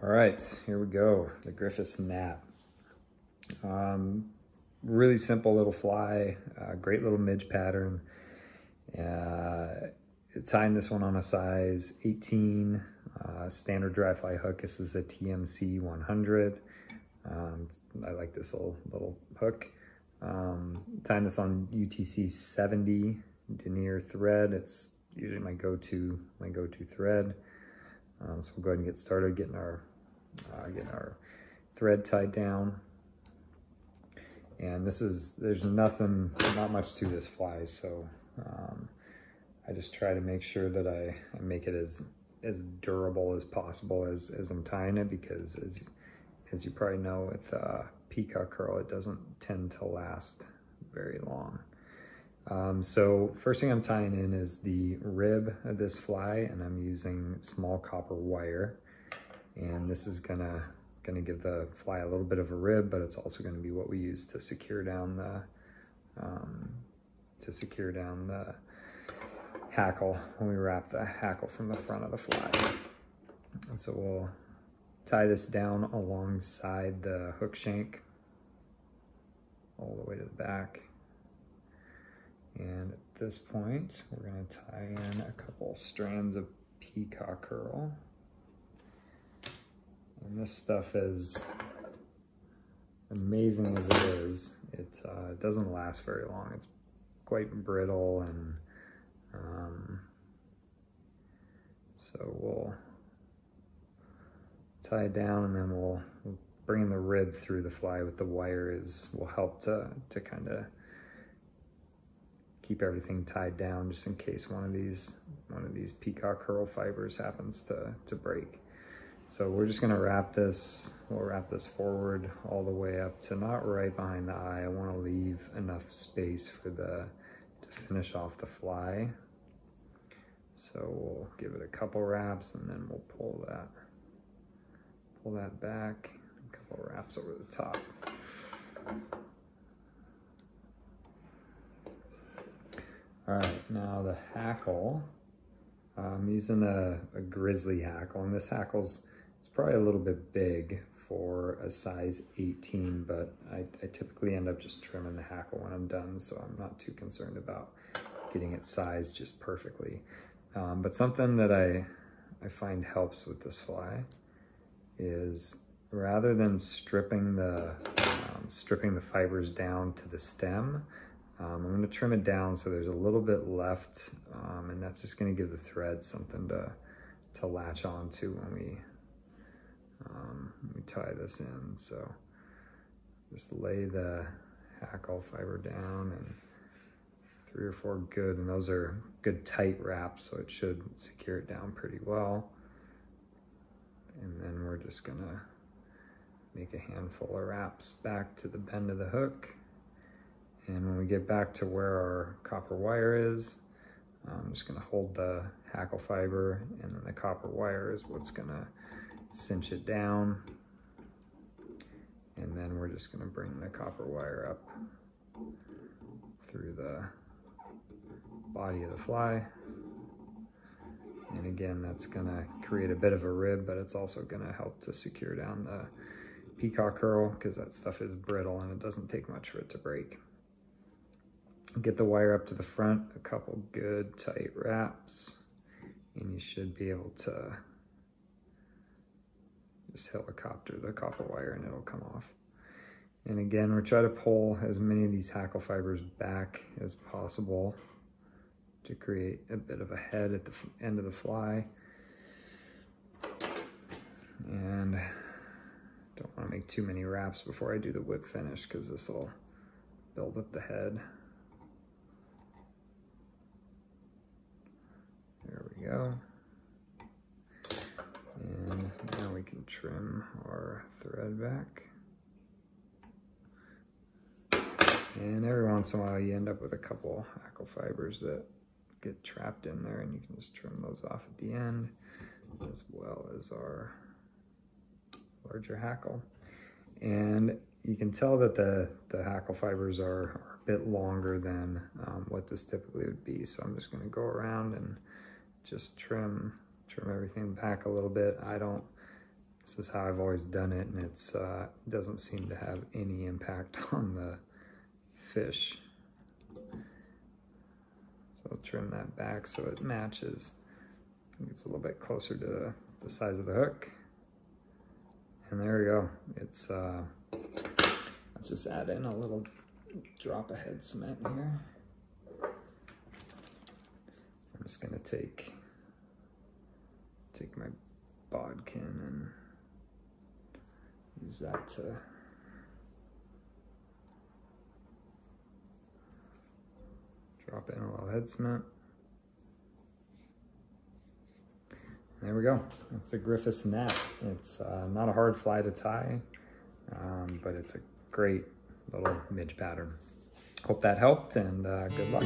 All right, here we go, the Griffiths Gnat. Really simple little fly, great little midge pattern. Tying this one on a size 18, standard dry fly hook. This is a TMC 100. I like this little hook. Tying this on UTC 70 denier thread. It's usually my go-to thread. So we'll go ahead and get started getting our thread tied down. And there's not much to this fly, so I just try to make sure that I make it as durable as possible as I'm tying it, because as you probably know, with peacock herl, it doesn't tend to last very long. So first thing I'm tying in is the rib of this fly, and I'm using small copper wire. And this is gonna give the fly a little bit of a rib, but it's also gonna be what we use to secure down the hackle when we wrap the hackle from the front of the fly. And so we'll tie this down alongside the hook shank all the way to the back. And at this point, we're gonna tie in a couple strands of peacock herl. And this stuff, is amazing as it is, it doesn't last very long. It's quite brittle, and so we'll tie it down, and then we'll bring the rib through the fly with the wire. Will help to kind of keep everything tied down, just in case one of these peacock herl fibers happens to break. So we're just gonna wrap this, we'll wrap this forward all the way up to not right behind the eye. I wanna leave enough space to finish off the fly. So we'll give it a couple wraps, and then we'll pull that back, a couple wraps over the top. All right, now the hackle. I'm using a grizzly hackle, and this hackle's probably a little bit big for a size 18, but I typically end up just trimming the hackle when I'm done, so I'm not too concerned about getting it sized just perfectly. But something that I find helps with this fly is, rather than stripping the fibers down to the stem, I'm going to trim it down so there's a little bit left, and that's just going to give the thread something to latch on to when we tie this in. So just lay the hackle fiber down, and 3 or 4 good, and those are good tight wraps, so it should secure it down pretty well. And then we're just gonna make a handful of wraps back to the bend of the hook. And when we get back to where our copper wire is, I'm just gonna hold the hackle fiber, and then the copper wire is what's gonna cinch it down. And then we're just gonna bring the copper wire up through the body of the fly. And again, that's gonna create a bit of a rib, but it's also gonna help to secure down the peacock herl, because that stuff is brittle and it doesn't take much for it to break. Get the wire up to the front, a couple good tight wraps, and you should be able to just helicopter the copper wire and it'll come off. And again, we're trying to pull as many of these hackle fibers back as possible to create a bit of a head at the end of the fly. And don't want to make too many wraps before I do the whip finish, because this will build up the head. There we go. And now we can trim our thread back. And every once in a while you end up with a couple hackle fibers that get trapped in there, and you can just trim those off at the end, as well as our larger hackle. And you can tell that the hackle fibers are a bit longer than what this typically would be. So I'm just going to go around and just trim everything back a little bit. I don't This is how I've always done it, and it's doesn't seem to have any impact on the fish. So I'll trim that back so it matches. It's a little bit closer to the size of the hook. And there we go. It's let's just add in a little drop of head cement here. I'm just gonna take my bodkin and use that to drop in a little head cement. There we go. That's the Griffiths Gnat. It's not a hard fly to tie, but it's a great little midge pattern. Hope that helped, and good luck.